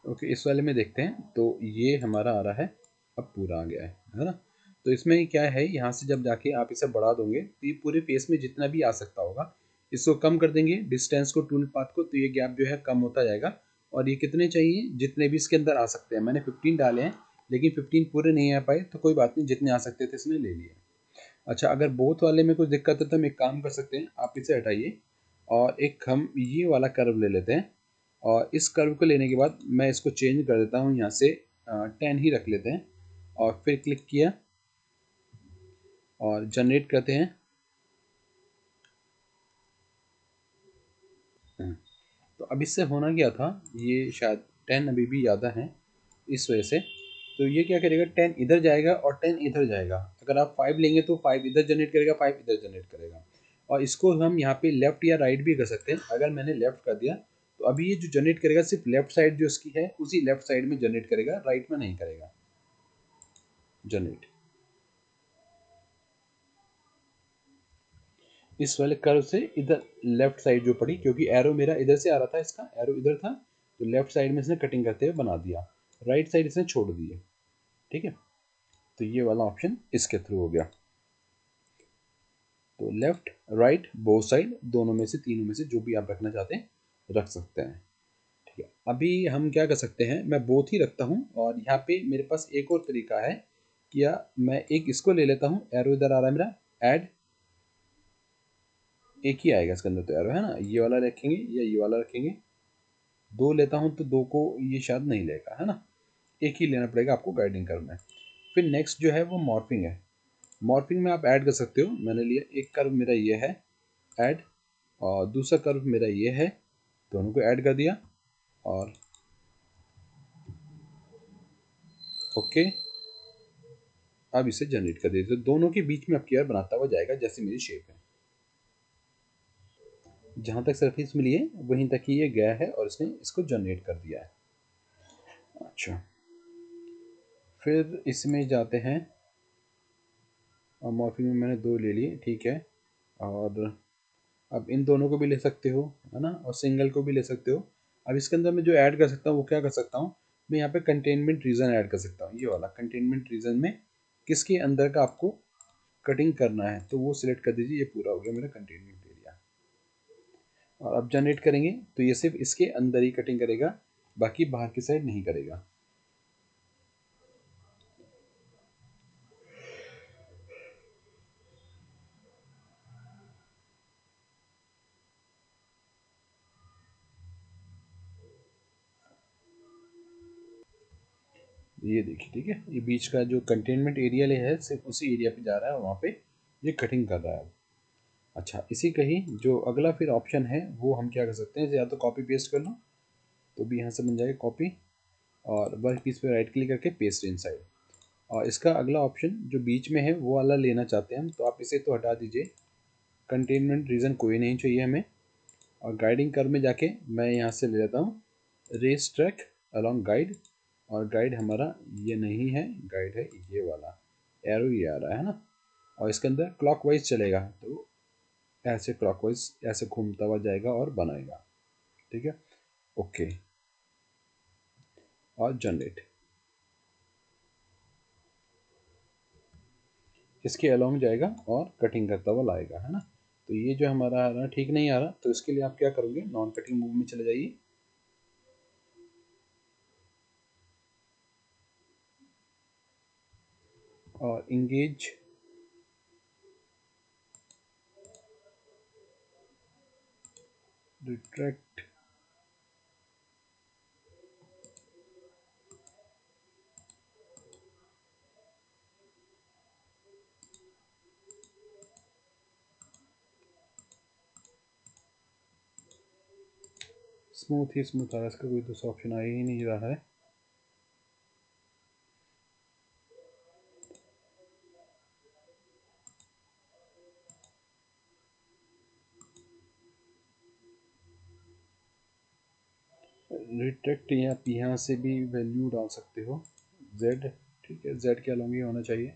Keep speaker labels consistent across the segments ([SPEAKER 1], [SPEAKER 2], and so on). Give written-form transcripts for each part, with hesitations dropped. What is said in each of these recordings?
[SPEAKER 1] Okay, इस वाले में देखते हैं। तो ये हमारा आ रहा है, अब पूरा आ गया है ना। तो इसमें क्या है, यहाँ से जब जाके आप इसे बढ़ा दोगे तो ये पूरे फेस में जितना भी आ सकता होगा, इसको कम कर देंगे डिस्टेंस को, टूल पाथ को, तो ये गैप जो है कम होता जाएगा। और ये कितने चाहिए, जितने भी इसके अंदर आ सकते हैं। मैंने 15 डाले हैं, लेकिन 15 पूरे नहीं आ पाए, तो कोई बात नहीं, जितने आ सकते थे इसने ले लिए। अच्छा, अगर बोथ वाले में कुछ दिक्कत है तो हम एक काम कर सकते हैं, आप इसे हटाइए और एक हम ये वाला कर्व ले लेते हैं। और इस कर्व को लेने के बाद मैं इसको चेंज कर देता हूँ, यहाँ से 10 ही रख लेते हैं। और फिर क्लिक किया और जनरेट करते हैं। तो अब इससे होना क्या था, ये शायद 10 अभी भी ज़्यादा है, इस वजह से। तो ये क्या करेगा, 10 इधर जाएगा और 10 इधर जाएगा। अगर आप 5 लेंगे तो 5 इधर जनरेट करेगा, 5 इधर जनरेट करेगा। और इसको हम यहाँ पे लेफ्ट या राइट भी कर सकते हैं। अगर मैंने लेफ्ट कर दिया तो अभी ये जो जनरेट करेगा सिर्फ लेफ्ट साइड जो इसकी है उसी लेफ्ट साइड में जनरेट करेगा, राइट में नहीं करेगा जनरेट। इस वाले कर्व से इधर लेफ्ट साइड जो पड़ी, क्योंकि एरो मेरा इधर से आ रहा था, इसका एरो इधर था, तो लेफ्ट साइड में इसने कटिंग करते हुए बना दिया, राइट साइड इसने छोड़ दिए। ठीक है, तो ये वाला ऑप्शन इसके थ्रू हो गया। तो लेफ्ट राइट बोथ साइड, दोनों में से, तीनों में से जो भी आप रखना चाहते हैं रख सकते हैं। ठीक है, अभी हम क्या कर सकते हैं, मैं बोथ ही रखता हूँ। और यहाँ पे मेरे पास एक और तरीका है, क्या मैं एक इसको ले लेता हूँ, एरो इधर आ रहा है मेरा, ऐड, एक ही आएगा इसके अंदर तो एरो है ना, ये वाला रखेंगे या ये वाला रखेंगे। दो लेता हूँ तो दो को ये शायद नहीं लेगा, है ना, एक ही लेना पड़ेगा आपको गाइडिंग कर्व में। फिर नेक्स्ट जो है वो मॉर्फिंग है। मॉर्फिंग में आप ऐड कर सकते हो, मैंने लिया एक कर्व मेरा ये है, ऐड, और दूसरा कर्व मेरा ये है, दोनों को ऐड कर दिया और ओके। अब इसे जनरेट कर दिया, तो दोनों के बीच में अब केयर बनाता हुआ जाएगा, जैसे मेरी शेप है। जहाँ तक सरफेस मिली है वहीं तक ही ये गया है और इसने इसको जनरेट कर दिया है। अच्छा, फिर इसमें जाते हैं, और मॉर्फिंग में मैंने दो ले लिए, ठीक है। और अब इन दोनों को भी ले सकते हो, है ना, और सिंगल को भी ले सकते हो। अब इसके अंदर मैं जो ऐड कर सकता हूँ वो क्या कर सकता हूँ, मैं यहाँ पे कंटेनमेंट रीजन ऐड कर सकता हूँ। ये वाला कंटेनमेंट रीजन में किसके अंदर का आपको कटिंग करना है, तो वो सिलेक्ट कर दीजिए। ये पूरा हो गया मेरा कंटेनमेंट एरिया। और अब जनरेट करेंगे तो ये सिर्फ इसके अंदर ही कटिंग करेगा, बाकी बाहर की साइड नहीं करेगा। ये देखिए, ठीक है, ये बीच का जो कंटेनमेंट एरिया ले है सिर्फ उसी एरिया पे जा रहा है और वहाँ पे ये कटिंग कर रहा है। अच्छा, इसी का ही जो अगला फिर ऑप्शन है वो हम क्या कर सकते हैं, या तो कॉपी पेस्ट कर लो, तो भी यहाँ से बन जाएगा कॉपी, और वर्क पीस पे राइट क्लिक करके पेस्ट इनसाइड। और इसका अगला ऑप्शन जो बीच में है वो वाला लेना चाहते हैं हम, तो आप इसे तो हटा दीजिए, कंटेनमेंट रीजन कोई नहीं चाहिए हमें। और गाइडिंग कर में जाके मैं यहाँ से ले लेता हूँ रेस ट्रैक अलॉन्ग गाइड। और गाइड हमारा ये नहीं है, गाइड है ये वाला, एरो ये आ रहा है ना। और इसके अंदर क्लॉकवाइज चलेगा, तो ऐसे क्लॉकवाइज ऐसे घूमता हुआ जाएगा और बनाएगा। ठीक है, ओके, और जनरेट, इसके अलोंग जाएगा और कटिंग करता हुआ लाएगा, है ना। तो ये जो हमारा आ रहा ठीक नहीं आ रहा, तो इसके लिए आप क्या करोगे, नॉन कटिंग मूव में चले जाइए। और इंगेज, रिट्रैक्ट, स्मूथ ही स्मूथ आ रहा है, इसका कोई दूसरा ऑप्शन आ ही नहीं रहा है। रिट्रैक्ट या आप यहाँ से भी वैल्यू डाल सकते हो, जेड, ठीक है, जेड के अलोंग ही होना चाहिए।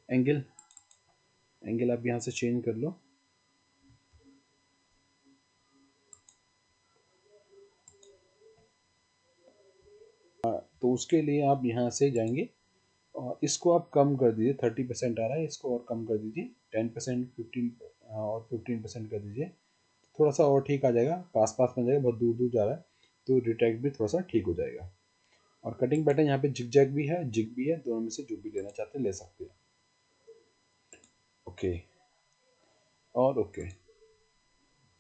[SPEAKER 1] एंगल, एंगल आप यहाँ से चेंज कर लो। तो उसके लिए आप यहाँ से जाएंगे और इसको आप कम कर दीजिए, 30% आ रहा है, इसको और कम कर दीजिए, 10%, 15 और 15% कर दीजिए, थोड़ा सा और ठीक आ जाएगा, पास पास में जाएगा, बहुत दूर दूर जा रहा है तो रिट्रैक्ट भी थोड़ा सा ठीक हो जाएगा। और कटिंग पैटर्न यहाँ पे जिग जैग भी है, जिग भी है, दोनों में से जो भी लेना चाहते हैं ले सकते हैं। ओके और ओके,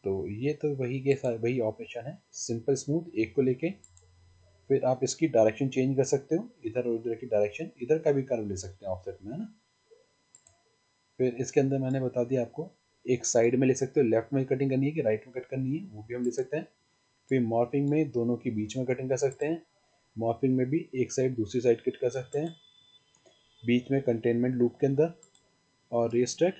[SPEAKER 1] तो ये तो वही के साथ वही ऑपरेशन है, सिंपल स्मूथ एक को लेके फिर आप इसकी डायरेक्शन चेंज कर सकते हो, इधर और उधर की डायरेक्शन, इधर का भी कर्व ले सकते हैं ऑफसेट में, है ना। फिर इसके अंदर मैंने बता दिया आपको, एक साइड में ले सकते हो, लेफ्ट में कटिंग करनी है कि राइट में कट करनी है वो भी हम ले सकते हैं। फिर मॉर्फिंग में दोनों के बीच में कटिंग कर सकते हैं, मॉर्फिंग में भी एक साइड दूसरी साइड कट कर सकते हैं, बीच में कंटेनमेंट लूप के अंदर, और रेस ट्रैक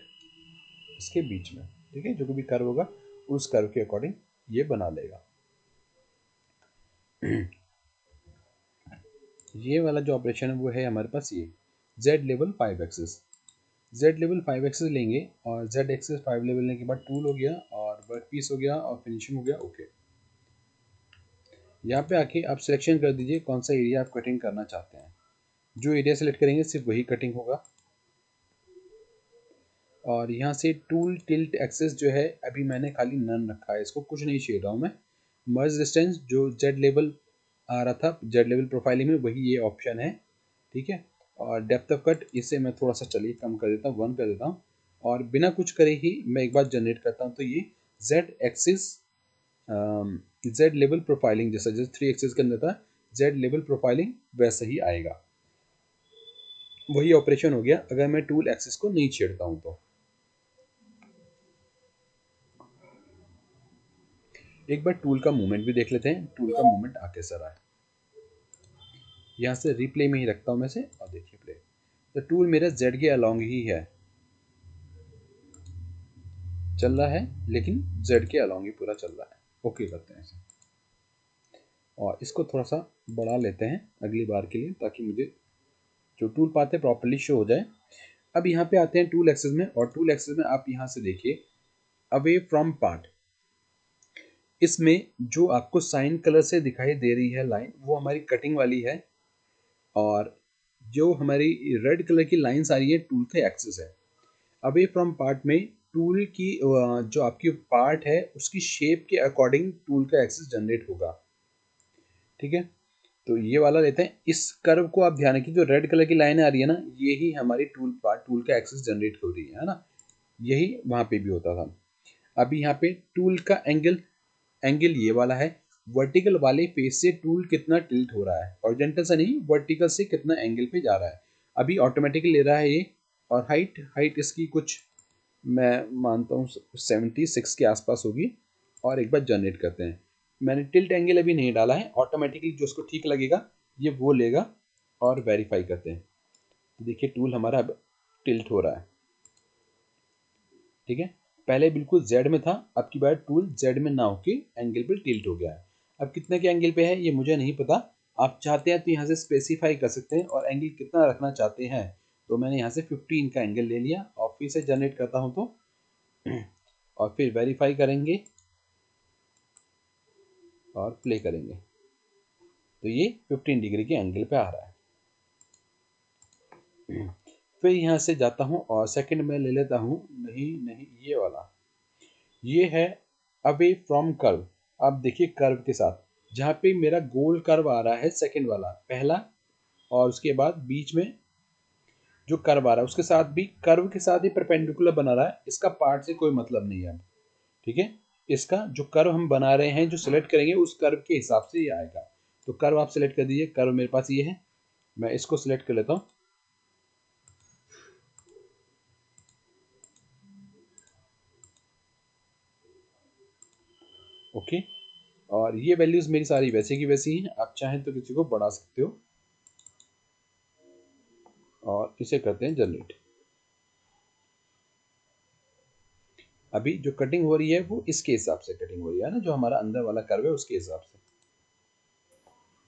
[SPEAKER 1] इसके बीच में, ठीक है, जो भी कर्व होगा उस कर्व के अकॉर्डिंग ये बना लेगा। ये वाला जो ऑपरेशन है वो है हमारे पास ये Z level 5 axis, Z level 5 axis लेंगे और Z एक्सिस 5 लेवल लेने के बाद टूल हो गया और वर्क पीस हो गया और फिनिशिंग हो गया। ओके, यहाँ पे आके आप सिलेक्शन कर दीजिए कौन सा एरिया आप कटिंग करना चाहते हैं, जो एरिया सेलेक्ट करेंगे सिर्फ वही कटिंग होगा। और यहाँ से टूल टिल्ट एक्सेस जो है अभी मैंने खाली नन रखा है, इसको कुछ नहीं छेड़ रहा हूँ मैं। मर्ज डिस्टेंस जो जेड लेवल आ रहा था जेड लेवल प्रोफाइलिंग में वही ये ऑप्शन है, ठीक है। और डेप्थ ऑफ कट इसे मैं थोड़ा सा चलिए कम कर देता हूँ, 1 कर देता हूँ, और बिना कुछ करे ही मैं एक बार जनरेट करता हूँ तो ये Z axis Z level profiling जैसा जैसे 3 एक्सिस के अंदर था जेड लेवल प्रोफाइलिंग वैसा ही आएगा, वही ऑपरेशन हो गया अगर मैं टूल एक्सिस को नहीं छेड़ता हूँ तो। एक बार टूल का मूवमेंट भी देख लेते हैं, टूल का मूवमेंट आ कैसा रहा है। यहाँ से रिप्ले में ही रखता हूँ मैं से, और देखिए प्ले, तो टूल मेरा जेड के अलोंग ही है, चल रहा है, लेकिन जेड के अलोंग ही पूरा चल रहा है। ओके करते हैं इसे और इसको थोड़ा सा बढ़ा लेते हैं अगली बार के लिए, ताकि मुझे जो टूल पाथ है प्रॉपर्ली शो हो जाए। अब यहाँ पे आते हैं टूल एक्सेस में, और टूल एक्सेस में आप यहाँ से देखिए अवे फ्रॉम पार्ट, इसमें जो आपको साइन कलर से दिखाई दे रही है लाइन वो हमारी कटिंग वाली है, और जो हमारी रेड कलर की लाइंस आ रही है टूल के एक्सेस है। अवे फ्रॉम पार्ट में टूल की जो आपकी पार्ट है उसकी शेप के अकॉर्डिंग टूल का एक्सेस जनरेट होगा, ठीक है। तो ये वाला लेते हैं, इस कर्व को आप ध्यान रखिए, जो रेड कलर की लाइन आ रही है ना ये ही हमारी टूल पार्ट टूल का एक्सेस जनरेट हो रही है ना, यही वहां पे भी होता था। अभी यहाँ पे टूल का एंगल, एंगल ये वाला है, वर्टिकल वाले फेस से टूल कितना टिल्ट हो रहा है, हॉरिजॉन्टल से नहीं वर्टिकल से कितना एंगल पे जा रहा है, अभी ऑटोमेटिकली ले रहा है ये। और हाइट, हाइट इसकी कुछ मैं मानता हूँ 76 के आसपास होगी। और एक बार जनरेट करते हैं, मैंने टिल्ट एंगल अभी नहीं डाला है, ऑटोमेटिकली जो उसको ठीक लगेगा ये वो लेगा। और वेरीफाई करते हैं, तो देखिए टूल हमारा अब टिल्ट हो रहा है, ठीक है। पहले बिल्कुल जेड में था, अब की बार टूल जेड में ना होके एंगल पे टिल्ट हो गया है। अब कितने के एंगल पे है ये मुझे नहीं पता, आप चाहते हैं तो यहाँ से स्पेसिफाई कर सकते हैं और एंगल कितना रखना चाहते हैं। तो मैंने यहाँ से 15 का एंगल ले लिया और फिर से जनरेट करता हूँ तो और फिर वेरीफाई करेंगे और प्ले करेंगे, तो ये 15 डिग्री के एंगल पे आ रहा है। फिर यहाँ से जाता हूँ और सेकंड में ले लेता हूँ, नहीं नहीं ये वाला, ये है अवे फ्रॉम कर्व। आप देखिए कर्व के साथ जहाँ पे मेरा गोल कर्व आ रहा है सेकंड वाला पहला, और उसके बाद बीच में जो कर्व आ रहा है उसके साथ भी कर्व के साथ ही परपेंडिकुलर बना रहा है, इसका पार्ट से कोई मतलब नहीं है, ठीक है। इसका जो कर्व हम बना रहे हैं जो सिलेक्ट करेंगे उस कर्व के हिसाब से ये आएगा। तो कर्व आप सिलेक्ट कर दीजिए, कर्व मेरे पास ये है, मैं इसको सिलेक्ट कर लेता हूँ। ओके, और ये वैल्यूज मेरी सारी वैसे की वैसी हैं, आप चाहें तो किसी को बढ़ा सकते हो। और इसे करते हैं जनरेट। अभी जो कटिंग हो रही है वो इसके हिसाब से कटिंग हो रही है ना, जो हमारा अंदर वाला कर्व है उसके हिसाब से।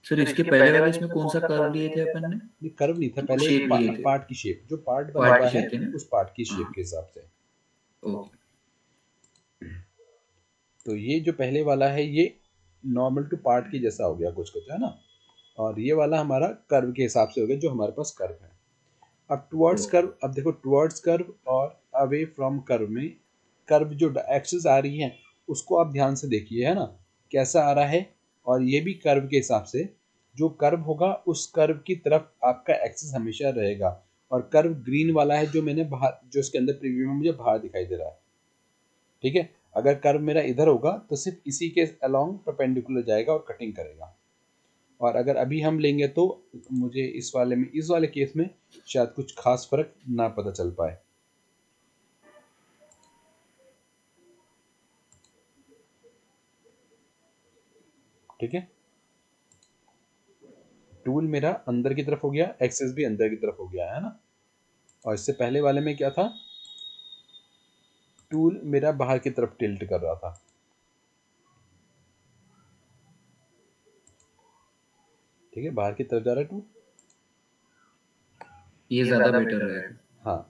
[SPEAKER 2] सर इसके पहले वाले इसमें कौन सा कर्व लिए थे अपन ने?
[SPEAKER 1] ये कर्व नहीं था, पहले
[SPEAKER 2] शेप लिए थे,
[SPEAKER 1] पार्ट की शेप, जो पार्ट बना
[SPEAKER 2] पार्ट
[SPEAKER 1] हुआ
[SPEAKER 2] की
[SPEAKER 1] है
[SPEAKER 2] शेप थी ना?
[SPEAKER 1] उस पार्ट की शेप
[SPEAKER 2] हाँ,
[SPEAKER 1] के हिसाब से।
[SPEAKER 2] ओके।
[SPEAKER 1] तो ये जो पहले वाला है ये नॉर्मल टू पार्ट की जैसा हो गया कुछ कुछ, है ना। और ये वाला हमारा कर्व के हिसाब से हो गया जो हमारे पास कर्व है। अब टुवर्ड्स कर्व, अब देखो टुवर्ड्स कर्व और अवे फ्रॉम कर्व में कर्व जो एक्सिस आ रही है उसको आप ध्यान से देखिए, है ना, कैसा आ रहा है। और ये भी कर्व के हिसाब से जो कर्व होगा उस कर्व की तरफ आपका एक्सिस हमेशा रहेगा। और कर्व ग्रीन वाला है जो मैंने बाहर, जो इसके अंदर प्रीव्यू में मुझे बाहर दिखाई दे रहा है, ठीक है। अगर कर्व मेरा इधर होगा तो सिर्फ इसी के अलोंग परपेंडिकुलर जाएगा और कटिंग करेगा। और अगर अभी हम लेंगे तो मुझे इस वाले केस में शायद कुछ खास फर्क ना पता चल पाए। ठीक है, टूल मेरा अंदर की तरफ हो गया, एक्सेस भी अंदर की तरफ हो गया, है ना। और इससे पहले वाले में क्या था, टूल मेरा बाहर की तरफ टिल्ट कर रहा था। ठीक है, बाहर की तरफ जा रहा है टूल,
[SPEAKER 2] ये ज्यादा बेटर रहेगा,
[SPEAKER 1] हाँ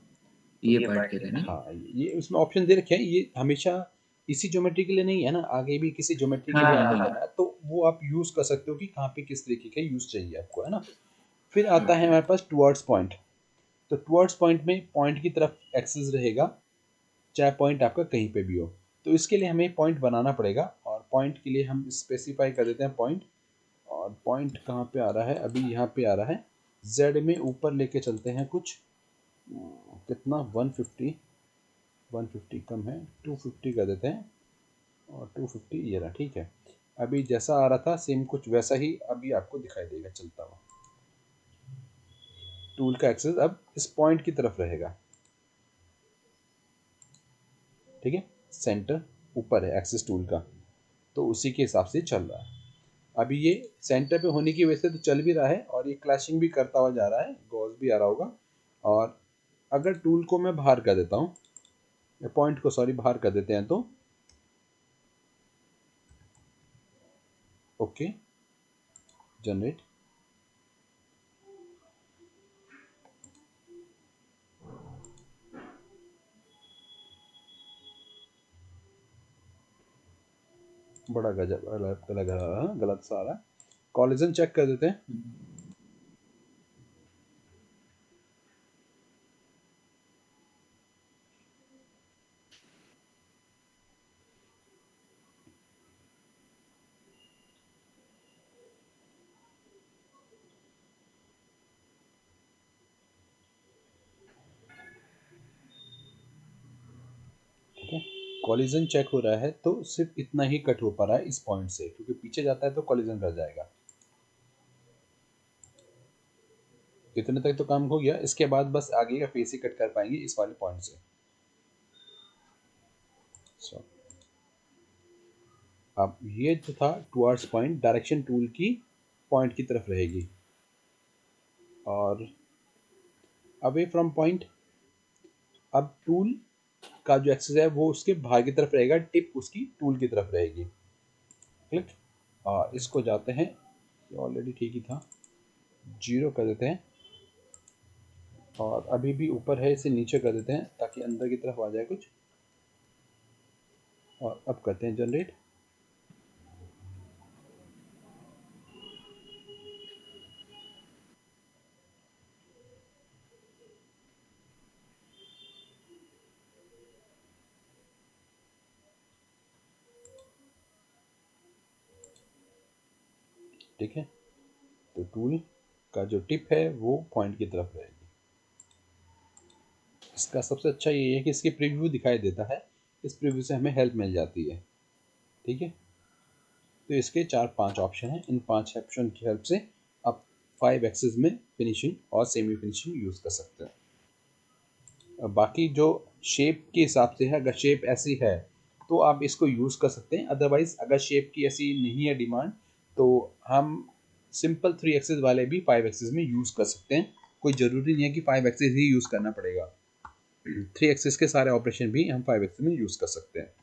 [SPEAKER 2] ये पार्ट के लिए नहीं।
[SPEAKER 1] हाँ, ये उसमें ऑप्शन दे रखे हैं, ये हमेशा इसी ज्योमेट्री के लिए नहीं है ना, आगे भी किसी ज्योमेट्री के
[SPEAKER 2] हाँ
[SPEAKER 1] लिए
[SPEAKER 2] हाँ
[SPEAKER 1] आने
[SPEAKER 2] हाँ।
[SPEAKER 1] देना है तो वो आप यूज कर सकते हो कि कहाँ पे किस तरीके का यूज चाहिए आपको, है ना। फिर आता है हमारे पास टुवर्ड्स पॉइंट। तो टुवर्ड्स पॉइंट में पॉइंट की तरफ एक्सिस रहेगा, चाहे पॉइंट आपका कहीं पे भी हो। तो इसके लिए हमें पॉइंट बनाना पड़ेगा और पॉइंट के लिए हम स्पेसिफाई कर देते हैं पॉइंट। और पॉइंट कहाँ पे आ रहा है, अभी यहाँ पे आ रहा है, जेड में ऊपर लेके चलते हैं कुछ, कितना 150, 150 कम है, 250 कर देते हैं। और 250 ये रहा, ठीक है। अभी जैसा आ रहा था सेम कुछ वैसा ही अभी आपको दिखाई देगा चलता हुआ। टूल का एक्सेस अब इस पॉइंट की तरफ रहेगा, ठीक है, सेंटर ऊपर है एक्सेस टूल का, तो उसी के हिसाब से चल रहा है। अभी ये सेंटर पे होने की वजह से तो चल भी रहा है और ये क्लैशिंग भी करता हुआ जा रहा है, गॉस भी आ रहा होगा। और अगर टूल को मैं बाहर कर देता हूँ, पॉइंट को सॉरी बाहर कर देते हैं तो ओके, जनरेट, बड़ा गजब गलत सा आ रहा है। कॉलिजन चेक कर देते हैं। ठीक है, कॉलिजन चेक हो रहा है तो सिर्फ इतना ही कट हो पा रहा है इस पॉइंट से, क्योंकि पीछे जाता है तो कॉलिजन कर जाएगा। इतने तक तो काम हो गया, इसके बाद बस आगे का फेस ही कट कर पाएंगे इस वाले पॉइंट से। so, अब ये जो था टुवर्ड्स पॉइंट, डायरेक्शन टूल की पॉइंट की तरफ रहेगी। और अवे फ्रॉम पॉइंट, अब टूल का जो एक्सेस है वो उसके बाहर की तरफ रहेगा, टिप उसकी टूल की तरफ रहेगी। क्लिक, और इसको जाते हैं, ये ऑलरेडी ठीक ही था, 0 कर देते हैं। और अभी भी ऊपर है, इसे नीचे कर देते हैं ताकि अंदर की तरफ आ जाए कुछ। और अब करते हैं जनरेट। ठीक है, तो टूल का जो टिप है वो पॉइंट की तरफ रहेगी। इसका सबसे अच्छा ये है कि इसकी प्रीव्यू दिखाई देता है, इस प्रीव्यू से हमें हेल्प मिल जाती है। ठीक है, तो इसके 4-5 ऑप्शन हैं, इन 5 ऑप्शन की हेल्प से आप 5 एक्सेस में फिनिशिंग और सेमी फिनिशिंग यूज़ कर सकते हैं। बाकी जो शेप के हिसाब से है, अगर शेप ऐसी है तो आप इसको यूज़ कर सकते हैं, अदरवाइज अगर शेप की ऐसी नहीं है डिमांड तो हम सिंपल 3 एक्सेस वाले भी 5 एक्सेस में यूज़ कर सकते हैं। कोई ज़रूरी नहीं है कि 5 एक्सेस ही यूज़ करना पड़ेगा, 3 एक्सेस के सारे ऑपरेशन भी हम 5 एक्सेस में यूज़ कर सकते हैं।